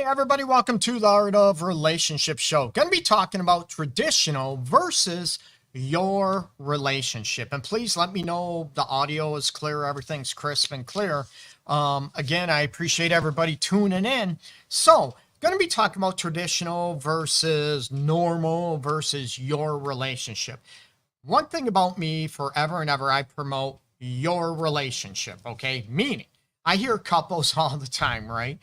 Hey everybody, welcome to the Art of Relationship show. Going to be talking about traditional versus your relationship. And please let me know the audio is clear, everything's crisp and clear. Again, I appreciate everybody tuning in. So, going to be talking about traditional versus normal versus your relationship. One thing about me, forever and ever, I promote your relationship, okay? Meaning, I hear couples all the time, right?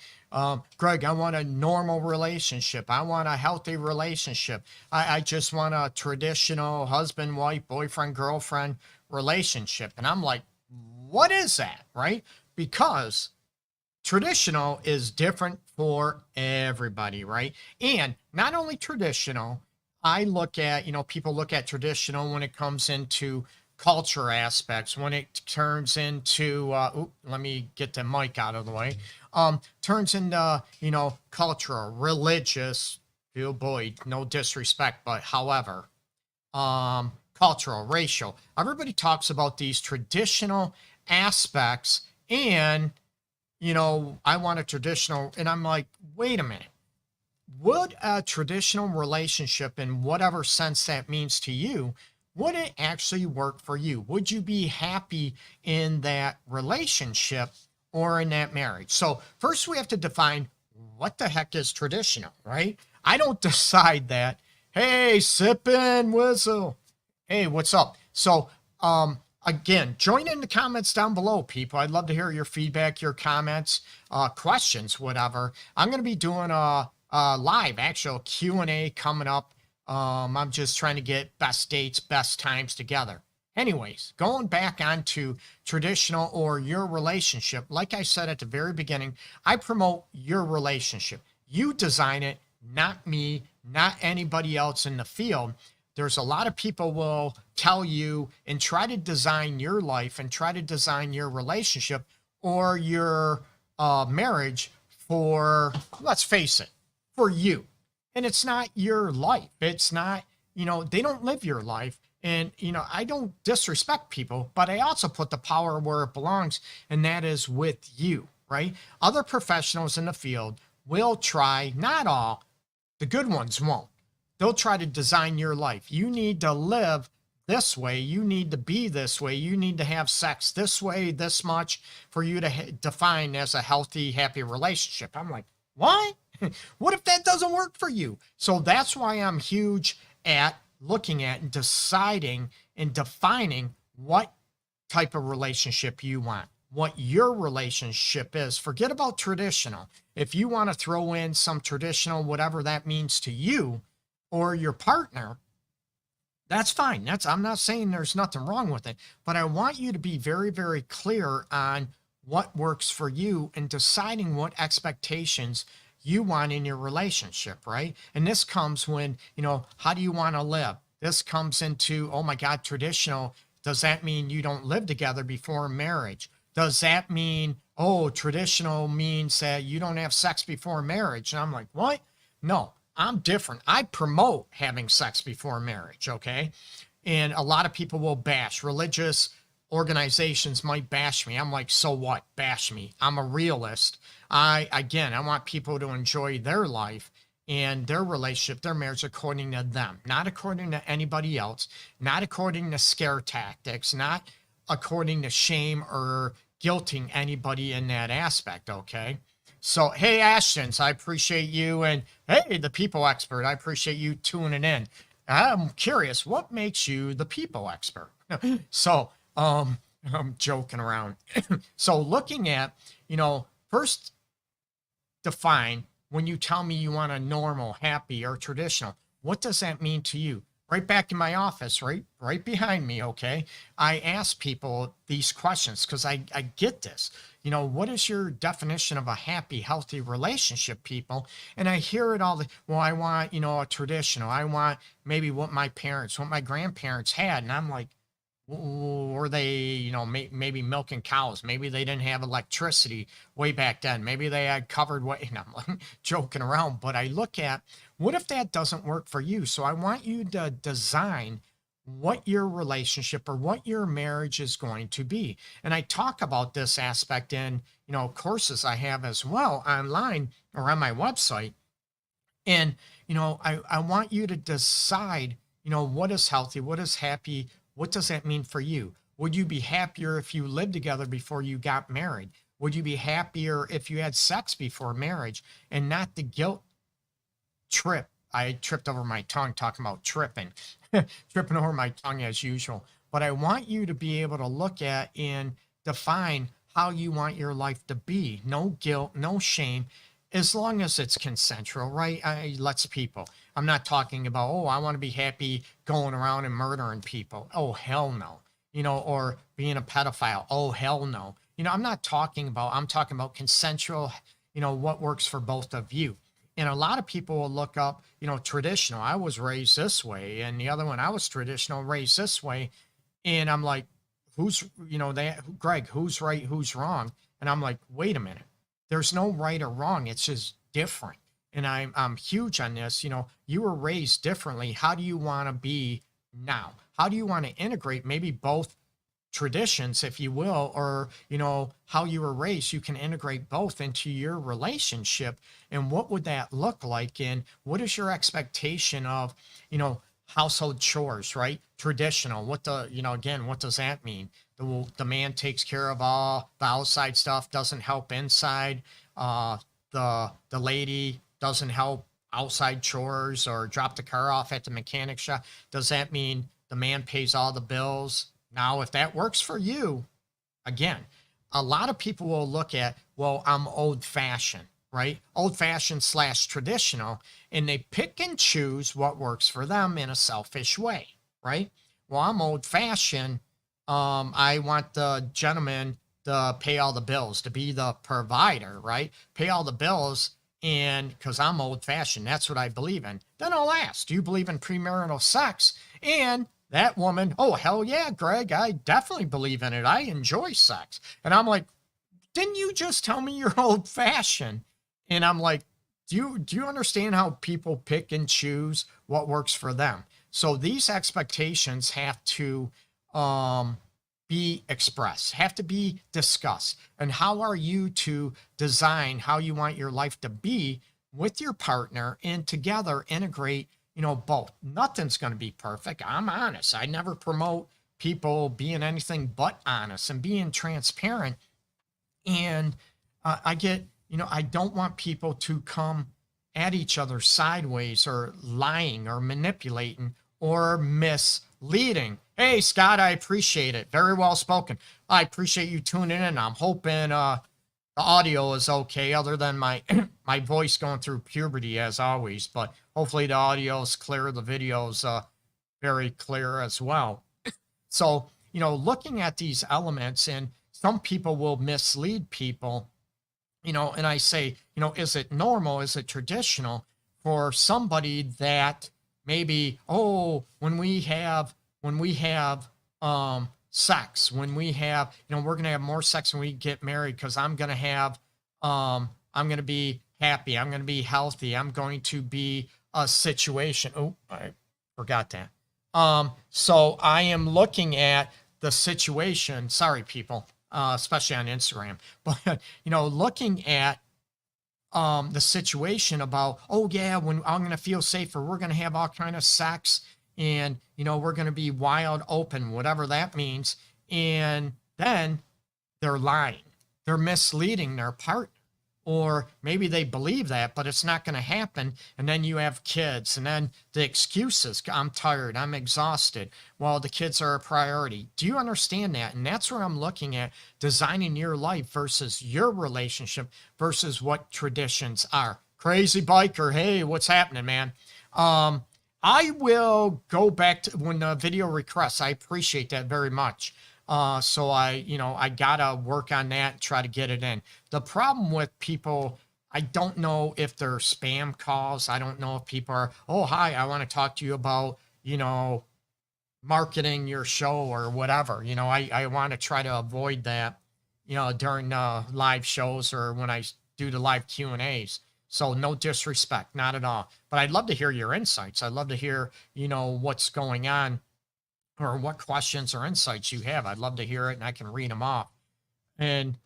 Greg, I want a normal relationship. I want a healthy relationship. I just want a traditional husband, wife, boyfriend, girlfriend relationship. And I'm like, what is that, right? Because traditional is different for everybody, right? And not only traditional, I look at, people look at traditional when it comes into culture aspects, when it turns into, let me get the mic out of the way, turns into, cultural, religious, oh boy, no disrespect, but however, cultural, racial. Everybody talks about these traditional aspects and, I want a traditional, and I'm like, wait a minute. Would a traditional relationship, in whatever sense that means to you, would it actually work for you? Would you be happy in that relationship or in that marriage? So first we have to define what the heck is traditional, right? I don't decide that. Hey, sip and whistle. Hey, what's up? So, again, join in the comments down below, people. I'd love to hear your feedback, your comments, questions, whatever. I'm going to be doing a live actual Q&A coming up. I'm just trying to get best dates, best times together. Anyways, going back onto traditional or your relationship, like I said at the very beginning, I promote your relationship. You design it, not me, not anybody else in the field. There's a lot of people will tell you and try to design your life and try to design your relationship or your marriage for, let's face it, for you. And it's not your life. It's not, they don't live your life. And, I don't disrespect people, but I also put the power where it belongs, and that is with you, right? Other professionals in the field will try, not all, the good ones won't. They'll try to design your life. You need to live this way. You need to be this way. You need to have sex this way, this much for you to define as a healthy, happy relationship. I'm like, what? What if that doesn't work for you? So that's why I'm huge at looking at and deciding and defining what type of relationship you want, what your relationship is. Forget about traditional. If you want to throw in some traditional, whatever that means to you or your partner, that's fine. I'm not saying there's nothing wrong with it, but I want you to be very, very clear on what works for you and deciding what expectations you want in your relationship, right? And this comes when, how do you want to live? This comes into, oh my God, traditional. Does that mean you don't live together before marriage? Does that mean, traditional means that you don't have sex before marriage? And I'm like, what? No, I'm different. I promote having sex before marriage, okay? And a lot of people will bash. Religious organizations might bash me. I'm like, so what? Bash me. I'm a realist. I want people to enjoy their life and their relationship, their marriage according to them, not according to anybody else, not according to scare tactics, not according to shame or guilting anybody in that aspect, okay? So, hey, Ashtons, I appreciate you. And hey, the people expert, I appreciate you tuning in. I'm curious, what makes you the people expert? So, I'm joking around. So looking at, first define when you tell me you want a normal, happy, or traditional, what does that mean to you? Right back in my office, right behind me, okay? I ask people these questions because I get this. What is your definition of a happy, healthy relationship, people? And I hear it all. Well, I want, a traditional. I want maybe what my grandparents had. And I'm like, were they, maybe milking cows? Maybe they didn't have electricity way back then. Maybe they had covered way. And I'm like joking around, but I look at what if that doesn't work for you? So I want you to design what your relationship or what your marriage is going to be. And I talk about this aspect in, courses I have as well online or on my website. And, I want you to decide, what is healthy, what is happy, what does that mean for you? Would you be happier if you lived together before you got married? Would you be happier if you had sex before marriage and not the guilt trip? I tripped over my tongue talking about tripping, tripping over my tongue as usual. But I want you to be able to look at and define how you want your life to be. No guilt, no shame, as long as it's consensual, right? Let's people. I'm not talking about, oh, I want to be happy going around and murdering people. Oh, hell no. Or being a pedophile. Oh, hell no. I'm not talking about, I'm talking about consensual, what works for both of you. And a lot of people will look up, traditional. I was raised this way. And the other one, I was traditional, raised this way. And I'm like, who's, Greg, who's right, who's wrong? And I'm like, wait a minute. There's no right or wrong. It's just different. And I'm huge on this. You were raised differently. How do you want to be now? How do you want to integrate maybe both traditions, if you will, or, how you were raised? You can integrate both into your relationship. And what would that look like? And what is your expectation of, household chores, right? Traditional. Again, what does that mean? The man takes care of all the outside stuff, doesn't help inside. The lady doesn't help outside chores or drop the car off at the mechanic shop. Does that mean the man pays all the bills? Now, if that works for you, again, a lot of people will look at, well, I'm old fashioned, right? Old fashioned / traditional, and they pick and choose what works for them in a selfish way, right? Well, I'm old fashioned. I want the gentleman to pay all the bills, to be the provider, right? Pay all the bills. And because I'm old fashioned, that's what I believe in. Then I'll ask, do you believe in premarital sex? And that woman, oh, hell yeah, Greg, I definitely believe in it. I enjoy sex. And I'm like, didn't you just tell me you're old fashioned? And I'm like, do you understand how people pick and choose what works for them? So these expectations have to be expressed, have to be discussed. And how are you to design how you want your life to be with your partner and together integrate, both? Nothing's going to be perfect. I'm honest. I never promote people being anything but honest and being transparent. And I get, I don't want people to come at each other sideways or lying or manipulating or misleading. Hey, Scott, I appreciate it. Very well spoken. I appreciate you tuning in. I'm hoping the audio is okay, other than my my voice going through puberty as always. But hopefully the audio is clear. The video's very clear as well. So, looking at these elements, and some people will mislead people, and I say, is it normal? Is it traditional for somebody that maybe, oh, when we have sex, when we have, we're going to have more sex when we get married, because I'm going to have, I'm going to be happy. I'm going to be healthy. I'm going to be a situation. Oh, I forgot that. So I am looking at the situation. Sorry, people, especially on Instagram, but, looking at the situation about, oh yeah, when I'm going to feel safer, we're going to have all kind of sex, and, we're going to be wild open, whatever that means. And then they're lying. They're misleading their partner. Or maybe they believe that, but it's not going to happen. And then you have kids, and then the excuses. I'm tired. I'm exhausted. Well, the kids are a priority. Do you understand that? And that's where I'm looking at designing your life versus your relationship versus what traditions are. Crazy biker. Hey, what's happening, man? I will go back to when the video requests. I appreciate that very much. So I gotta work on that, try to get it in. The problem with people, I don't know if they're spam calls. I don't know if people are, oh, hi, I want to talk to you about, marketing your show or whatever. I want to try to avoid that, during live shows or when I do the live Q&As. So no disrespect, not at all. But I'd love to hear your insights. I'd love to hear, what's going on or what questions or insights you have. I'd love to hear it, and I can read them off. And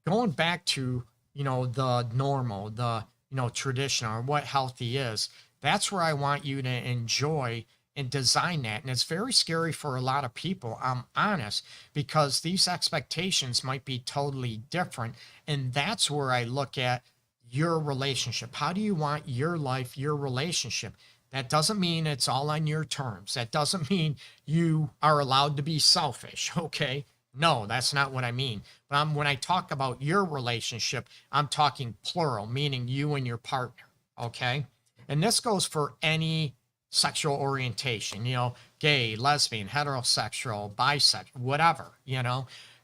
going back to, the normal, the, traditional, or what healthy is, that's where I want you to enjoy and design that. And it's very scary for a lot of people, I'm honest, because these expectations might be totally different. And that's where I look at your relationship. How do you want your life, your relationship? That doesn't mean it's all on your terms. That doesn't mean you are allowed to be selfish, okay? No, that's not what I mean. But when I talk about your relationship, I'm talking plural, meaning you and your partner, okay? And this goes for any sexual orientation, gay, lesbian, heterosexual, bisexual, whatever.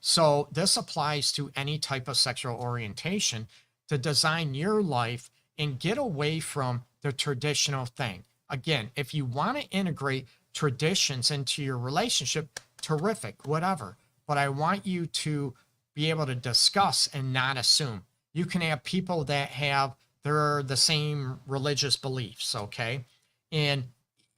So this applies to any type of sexual orientation, to design your life and get away from the traditional thing. Again, if you want to integrate traditions into your relationship, terrific, whatever. But I want you to be able to discuss and not assume. You can have people that they're the same religious beliefs, okay? And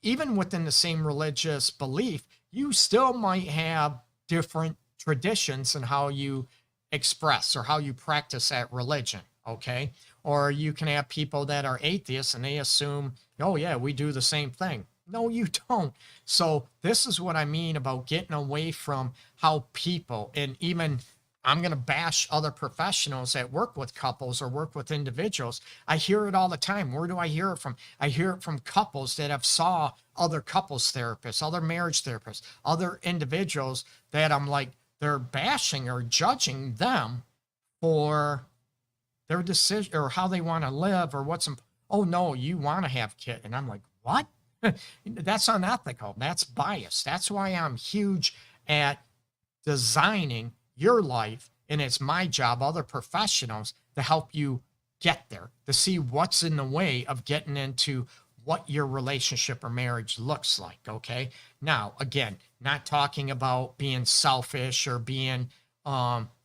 even within the same religious belief, you still might have different traditions in how you express or how you practice that religion, okay? Or you can have people that are atheists and they assume, oh yeah, we do the same thing. No, you don't. So this is what I mean about getting away from how people, and even I'm going to bash other professionals that work with couples or work with individuals. I hear it all the time. Where do I hear it from? I hear it from couples that have saw other couples therapists, other marriage therapists, other individuals that I'm like, they're bashing or judging them for their decision or how they want to live or oh no, you want to have kids. And I'm like, what? That's unethical. That's bias. That's why I'm huge at designing your life. And it's my job, other professionals, to help you get there, to see what's in the way of getting into what your relationship or marriage looks like. Okay. Now, again, not talking about being selfish or being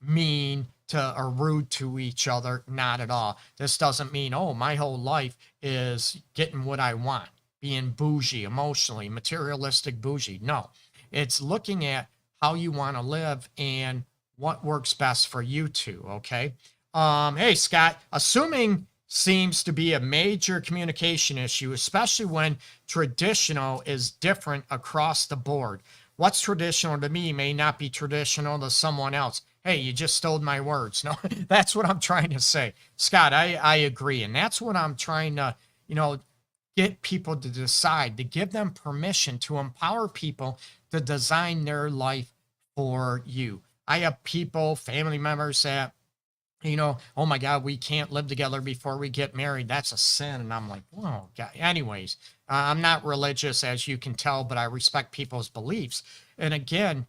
mean to or rude to each other. Not at all. This doesn't mean, oh, my whole life is getting what I want, being bougie, emotionally, materialistic bougie. No, it's looking at how you want to live and what works best for you two. Okay. Hey, Scott, assuming seems to be a major communication issue, especially when traditional is different across the board. What's traditional to me may not be traditional to someone else. Hey, you just stole my words. No, that's what I'm trying to say. Scott, I agree. And that's what I'm trying to, get people to decide, to give them permission, to empower people to design their life for you. I have people, family members that, oh my God, we can't live together before we get married. That's a sin. And I'm like, oh God. Anyways, I'm not religious, as you can tell, but I respect people's beliefs. And again,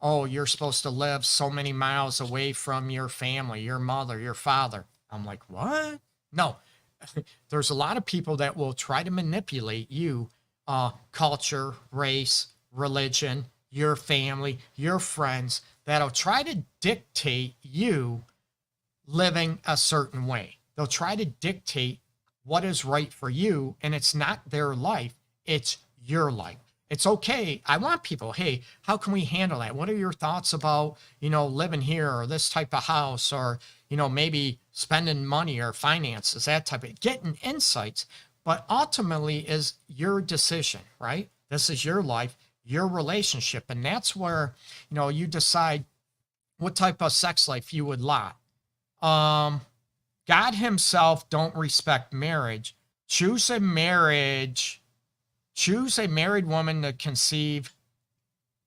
oh, you're supposed to live so many miles away from your family, your mother, your father. I'm like, what? No, there's a lot of people that will try to manipulate you, culture, race, religion, your family, your friends, that'll try to dictate you living a certain way. They'll try to dictate what is right for you, and it's not their life, it's your life. It's okay. I want people, hey, how can we handle that? What are your thoughts about, living here or this type of house or, maybe spending money or finances, that type of getting insights. But ultimately is your decision, right? This is your life, your relationship. And that's where, you decide what type of sex life you would like. God himself don't respect marriage. Choose a married woman to conceive.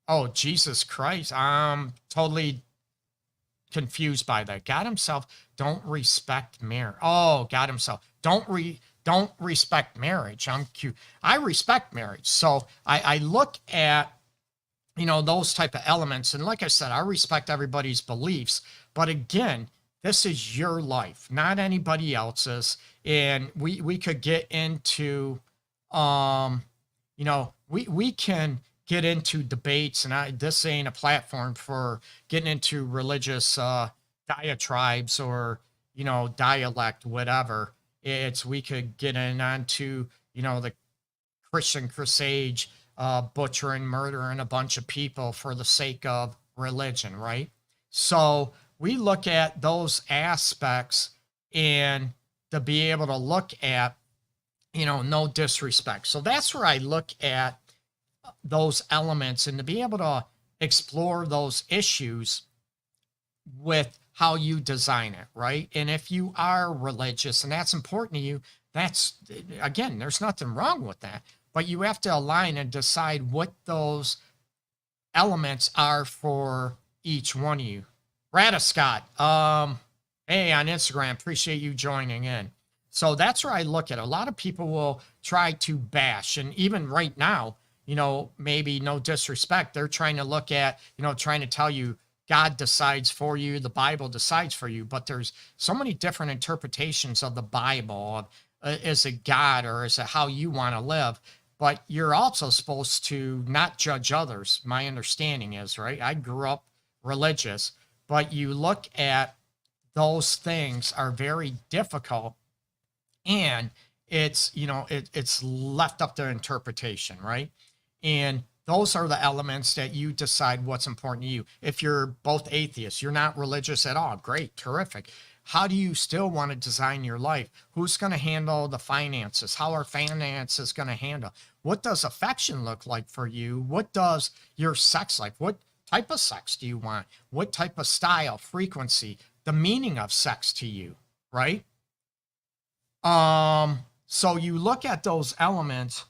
Oh, Jesus Christ. I'm totally confused by that. God himself don't respect marriage. Oh, God himself don't respect marriage. I'm cute. I respect marriage. So I look at, those type of elements. And like I said, I respect everybody's beliefs. But again, this is your life, not anybody else's. And we could get into, we can get into debates, and this ain't a platform for getting into religious diatribes or, dialect, whatever. We could get in onto, the Christian crusade butchering, murdering a bunch of people for the sake of religion, right? So we look at those aspects and to be able to look at, no disrespect. So that's where I look at those elements and to be able to explore those issues with how you design it, right? And if you are religious and that's important to you, that's, again, there's nothing wrong with that, but you have to align and decide what those elements are for each one of you. Radiscott, hey, on Instagram, appreciate you joining in. So that's where I look at it. A lot of people will try to bash, and even right now, maybe no disrespect, they're trying to look at, trying to tell you God decides for you, the Bible decides for you, but there's so many different interpretations of the Bible. Is it God or is it how you want to live? But you're also supposed to not judge others. My understanding is, right? I grew up religious, but you look at those things are very difficult, and it's, it's left up to interpretation, right? And those are the elements that you decide what's important to you. If you're both atheists, you're not religious at all, great, terrific. How do you still want to design your life? Who's going to handle the finances? How are finances going to handle? What does affection look like for you? What does your sex life? What type of sex do you want? What type of style, frequency, the meaning of sex to you, right? So you look at those elements,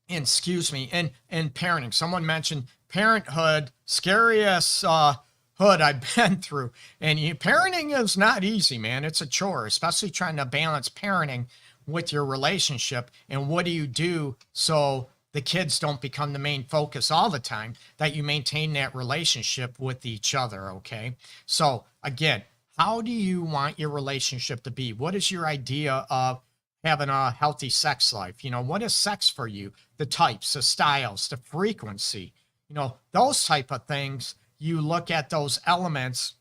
and excuse me, and parenting. Someone mentioned parenthood, scariest hood I've been through. And parenting is not easy, man. It's a chore, especially trying to balance parenting with your relationship. And what do you do so the kids don't become the main focus all the time, that you maintain that relationship with each other, okay? So again, how do you want your relationship to be? What is your idea of having a healthy sex life? What is sex for you? The types, the styles, the frequency, those type of things. You look at those elements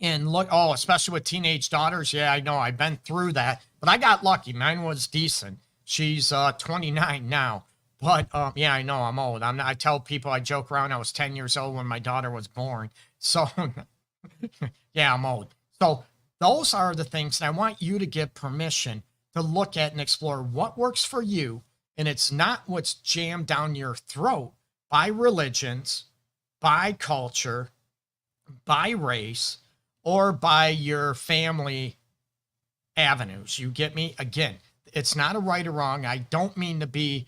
and look, especially with teenage daughters. Yeah, I know, I've been through that, but I got lucky. Mine was decent. She's 29 now, but yeah, I know I'm old. I tell people, I joke around, I was 10 years old when my daughter was born. So yeah, I'm old. So those are the things that I want you to get permission to look at and explore what works for you. And it's not what's jammed down your throat by religions, by culture, by race, or by your family avenues. You get me? Again, it's not a right or wrong. I don't mean to be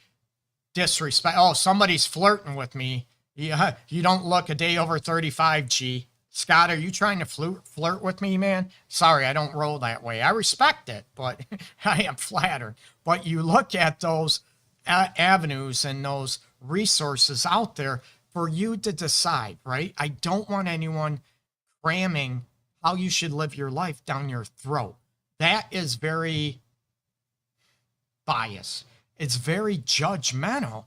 disrespect. Oh, somebody's flirting with me. Yeah, you don't look a day over 35, G. Scott, are you trying to flirt with me, man? Sorry, I don't roll that way. I respect it, but I am flattered. But you look at those avenues and those resources out there for you to decide, right? I don't want anyone cramming how you should live your life down your throat. That is very biased. It's very judgmental.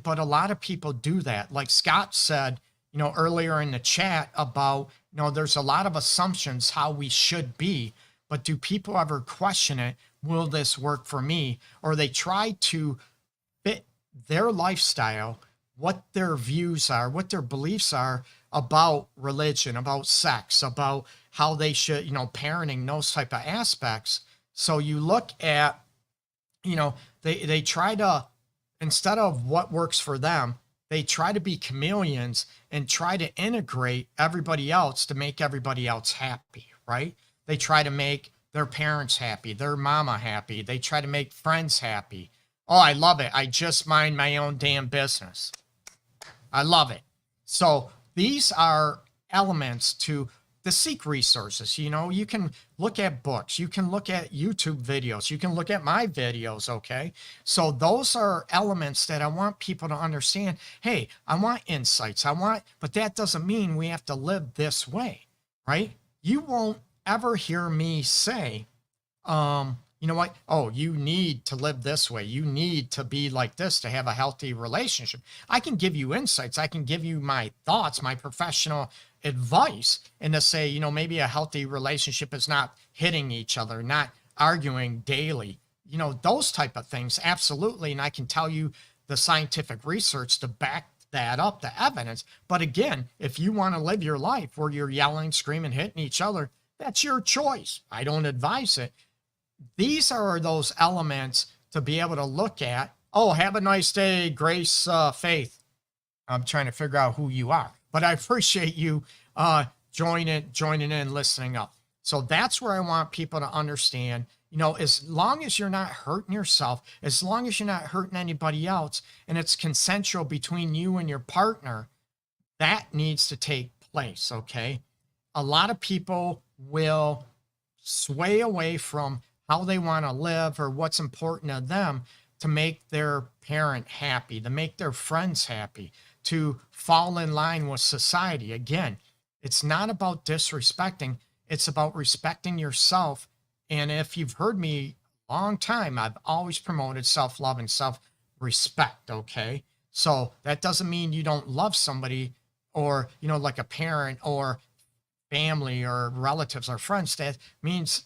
But a lot of people do that. Like Scott said, earlier in the chat about, there's a lot of assumptions how we should be, but do people ever question it? Will this work for me? Or they try to fit their lifestyle, what their views are, what their beliefs are about religion, about sex, about how they should, parenting, those type of aspects. So you look at, they try to, instead of what works for them, they try to be chameleons and try to integrate everybody else to make everybody else happy, right? They try to make their parents happy, their mama happy. They try to make friends happy. Oh, I love it. I just mind my own damn business. I love it. So these are elements to seek resources. You can look at books, you can look at YouTube videos, you can look at my videos, okay? So those are elements that I want people to understand. Hey, I want insights, but that doesn't mean we have to live this way, right? You won't ever hear me say, you know what? Oh, you need to live this way. You need to be like this to have a healthy relationship. I can give you insights. I can give you my thoughts, my professional advice, and to say, maybe a healthy relationship is not hitting each other, not arguing daily. those type of things. Absolutely. And I can tell you the scientific research to back that up, the evidence. But again, if you want to live your life where you're yelling, screaming, hitting each other, that's your choice. I don't advise it. These are those elements to be able to look at. Oh, have a nice day, Grace, Faith. I'm trying to figure out who you are, but I appreciate you joining in, listening up. So that's where I want people to understand, as long as you're not hurting yourself, as long as you're not hurting anybody else, and it's consensual between you and your partner, that needs to take place, okay? A lot of people will sway away from how they want to live or what's important to them to make their parent happy, to make their friends happy, to fall in line with society. Again, it's not about disrespecting, it's about respecting yourself. And if you've heard me a long time, I've always promoted self-love and self-respect, okay? So that doesn't mean you don't love somebody or, like a parent or family or relatives or friends. That means,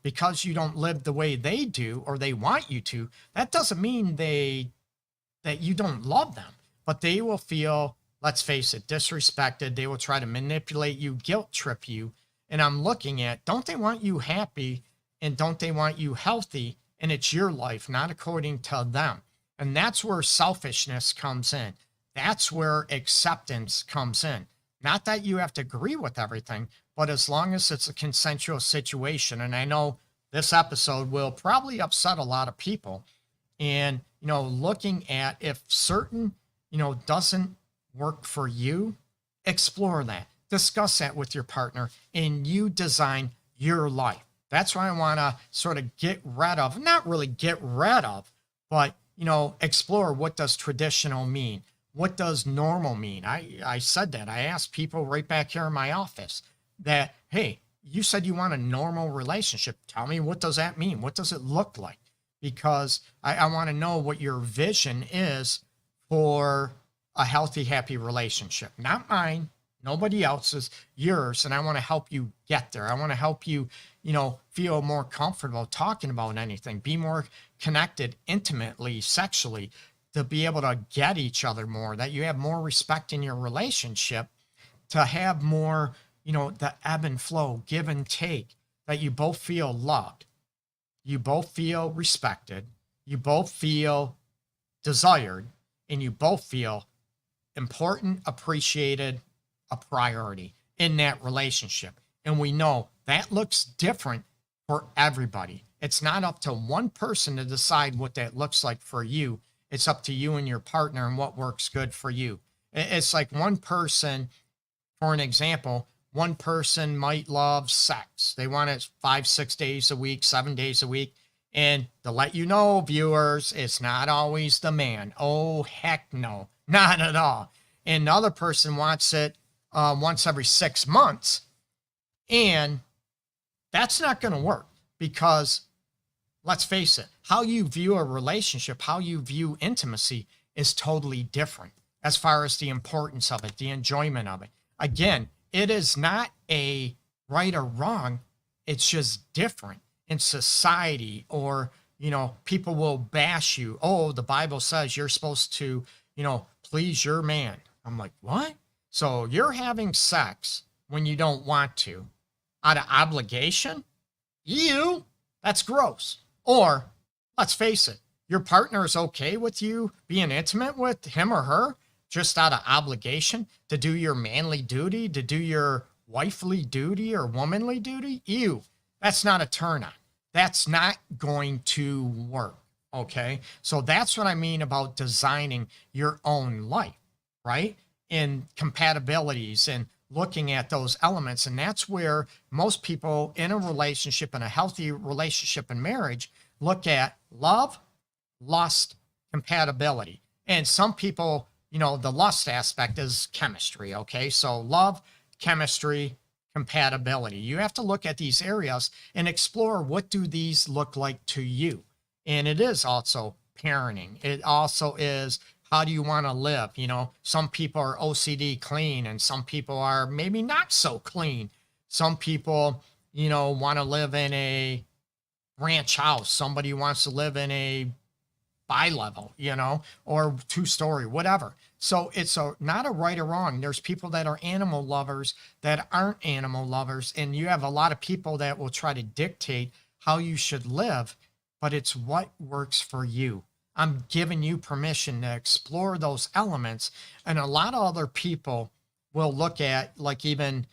because you don't live the way they do or they want you to, that doesn't mean that you don't love them, but they will feel, let's face it, disrespected. They will try to manipulate you, guilt trip you. And I'm looking at, don't they want you happy and don't they want you healthy? And it's your life, not according to them. And that's where selfishness comes in. That's where acceptance comes in. Not that you have to agree with everything, but as long as it's a consensual situation. And I know this episode will probably upset a lot of people. And, looking at if certain, doesn't work for you, explore that, discuss that with your partner, and you design your life. That's what I want to sort of get rid of, not really get rid of, but, explore what does traditional mean? What does normal mean? I said that. I asked people right back here in my office that, hey, you said you want a normal relationship. Tell me, what does that mean? What does it look like? Because I want to know what your vision is for a healthy, happy relationship. Not mine, nobody else's, yours. And I want to help you get there. I want to help you, feel more comfortable talking about anything, be more connected intimately, sexually, to be able to get each other more, that you have more respect in your relationship, to have more, the ebb and flow, give and take, that you both feel loved, you both feel respected, you both feel desired, and you both feel important, appreciated, a priority in that relationship. And we know that looks different for everybody. It's not up to one person to decide what that looks like for you. It's up to you and your partner and what works good for you. It's like one person, for an example, one person might love sex. They want it 5, 6 days a week, 7 days a week. And to let you know, viewers, it's not always the man. Oh, heck no, not at all. And the other person wants it once every 6 months. And that's not going to work because, let's face it, how you view a relationship, how you view intimacy is totally different as far as the importance of it, the enjoyment of it. Again, it is not a right or wrong. It's just different in society, or, people will bash you. Oh, the Bible says you're supposed to, please your man. I'm like, what? So you're having sex when you don't want to out of obligation? Ew, that's gross. Or, let's face it, your partner is okay with you being intimate with him or her just out of obligation to do your manly duty, to do your wifely duty or womanly duty. Ew, that's not a turn on. That's not going to work, okay? So that's what I mean about designing your own life, right? And compatibilities and looking at those elements. And that's where most people in a relationship, in a healthy relationship and marriage, look at love, lust, compatibility. And some people, the lust aspect is chemistry, okay? So love, chemistry, compatibility. You have to look at these areas and explore, what do these look like to you? And it is also parenting. It also is, how do you want to live? Some people are OCD clean and some people are maybe not so clean. Some people, want to live in a ranch house. Somebody wants to live in a bi-level, or two-story, whatever. So it's not a right or wrong. There's people that are animal lovers that aren't animal lovers, and you have a lot of people that will try to dictate how you should live, but it's what works for you. I'm giving you permission to explore those elements, and a lot of other people will look at, like, even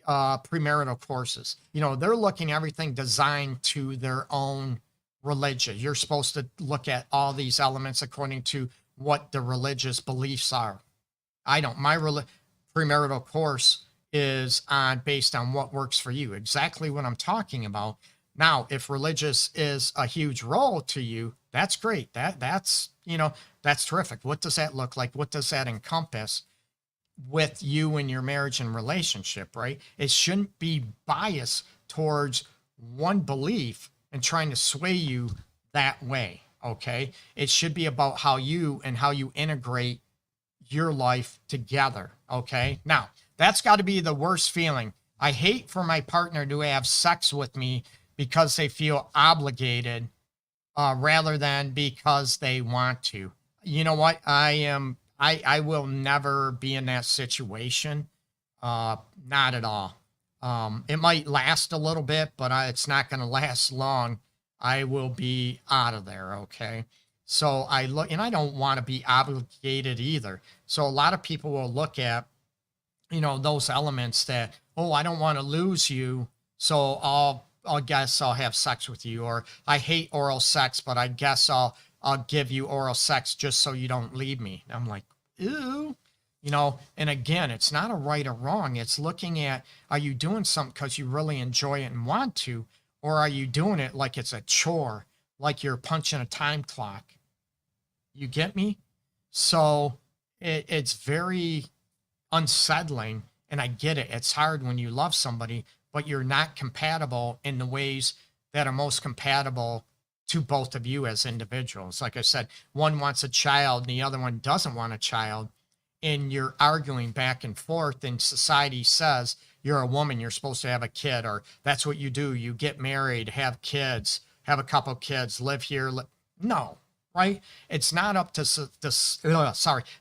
premarital courses. They're looking at everything designed to their own religion. You're supposed to look at all these elements according to what the religious beliefs are. I don't. My premarital course is based on what works for you. Exactly what I'm talking about. Now, if religious is a huge role to you, that's great. That's terrific. What does that look like? What does that encompass with you and your marriage and relationship, right? It shouldn't be biased towards one belief and trying to sway you that way, okay? It should be about how you integrate your life together, okay? Now, that's got to be the worst feeling. I hate for my partner to have sex with me because they feel obligated rather than because they want to. You know what? I will never be in that situation. Not at all. It might last a little bit, but it's not going to last long. I will be out of there. Okay. So I look, and I don't want to be obligated either. So a lot of people will look at, those elements that, oh, I don't want to lose you. So I guess I'll have sex with you, or I hate oral sex, but I guess I'll give you oral sex just so you don't leave me. I'm like, ew. And again, it's not a right or wrong. It's looking at, are you doing something because you really enjoy it and want to, or are you doing it like it's a chore, like you're punching a time clock? You get me? So it's very unsettling, and I get it. It's hard when you love somebody, but you're not compatible in the ways that are most compatible to both of you as individuals. Like I said, one wants a child and the other one doesn't want a child, and you're arguing back and forth, and society says you're a woman, you're supposed to have a kid, or that's what you do. You get married, have kids, have a couple kids, live here. No, right? It's not up to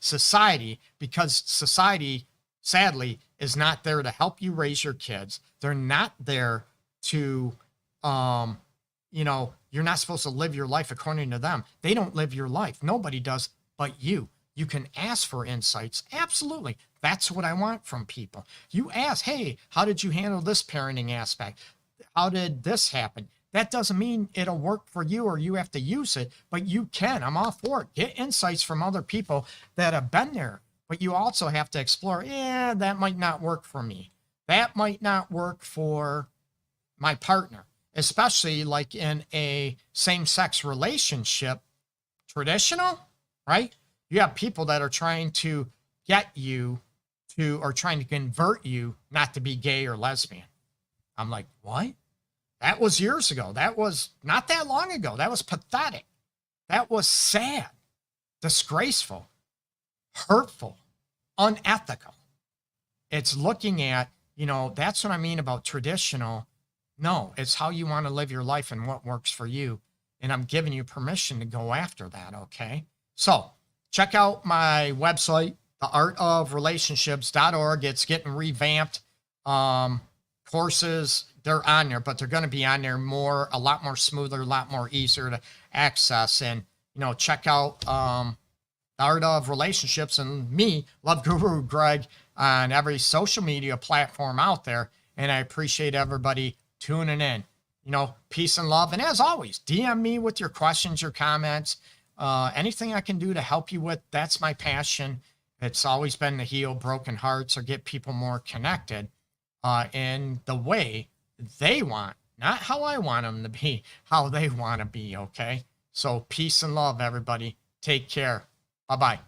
society, because society, sadly, is not there to help you raise your kids. They're not there to, you're not supposed to live your life according to them. They don't live your life. Nobody does but you. You can ask for insights. Absolutely. That's what I want from people. You ask, hey, how did you handle this parenting aspect? How did this happen? That doesn't mean it'll work for you or you have to use it, but you can. I'm all for it. Get insights from other people that have been there, but you also have to explore, that might not work for me. That might not work for my partner, especially like in a same-sex relationship, traditional, right? You have people that are trying to get you to, or trying to convert you not to be gay or lesbian. I'm like, what? That was years ago. That was not that long ago. That was pathetic. That was sad, disgraceful, hurtful, unethical. It's looking at, that's what I mean about traditional. No, it's how you want to live your life and what works for you. And I'm giving you permission to go after that. Okay. So check out my website, theartofrelationships.org. It's getting revamped. Courses, they're on there, but they're going to be on there a lot more smoother, a lot more easier to access. And, check out The Art of Relationships and me, Love Guru Greg, on every social media platform out there. And I appreciate everybody tuning in. Peace and love. And as always, DM me with your questions, your comments. Anything I can do to help you with, that's my passion. It's always been to heal broken hearts or get people more connected in the way they want, not how I want them to be, how they want to be. Okay. So peace and love, everybody. Take care. Bye-bye.